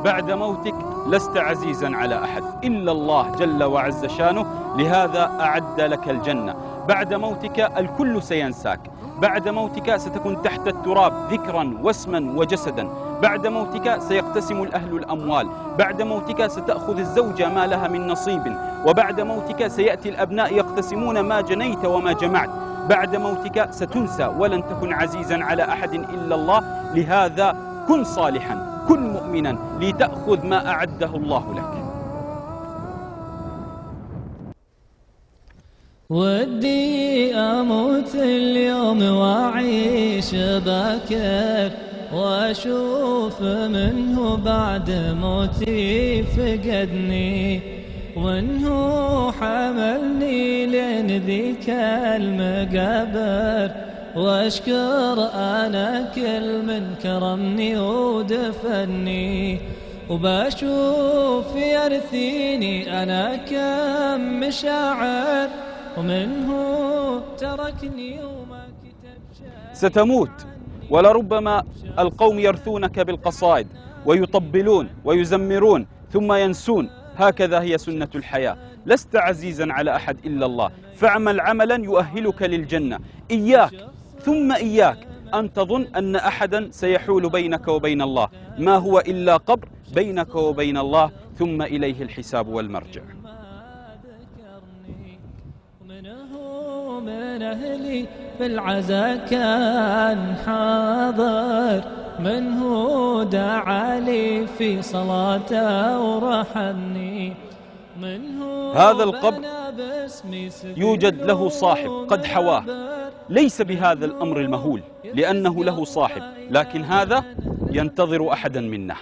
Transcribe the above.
بعد موتك لست عزيزا على أحد إلا الله جل وعز شانه، لهذا أعد لك الجنة. بعد موتك الكل سينساك، بعد موتك ستكون تحت التراب ذكرا واسما وجسدا، بعد موتك سيقتسم الأهل الأموال، بعد موتك ستأخذ الزوجة ما لها من نصيب، وبعد موتك سيأتي الأبناء يقتسمون ما جنيت وما جمعت، بعد موتك ستنسى ولن تكن عزيزا على أحد إلا الله. لهذا كن صالحا، كن مؤمنا، لتأخذ ما أعده الله لك. ودي أموت اليوم وأعيش باكر، وأشوف منه بعد موتي فقدني، وإنه حملني لين ذيك المقابر، وأشكر أنا كل من كرمني ودفني، وبشوف يرثيني أنا كم مشاعر، ومنه تركني وما كتب شيء. ستموت، ولربما القوم يرثونك بالقصائد ويطبلون ويزمرون ثم ينسون. هكذا هي سنة الحياة. لست عزيزا على أحد إلا الله، فاعمل عملا يؤهلك للجنة. إياك ثم إياك أن تظن أن أحدا سيحول بينك وبين الله، ما هو إلا قبر بينك وبين الله، ثم إليه الحساب والمرجع. من أهلي في العزا كان حاضر، منه دعا لي في صلاته ورحمني، هذا القبر يوجد له صاحب قد حواه، ليس بهذا الأمر المهول لأنه له صاحب، لكن هذا ينتظر أحدا منا.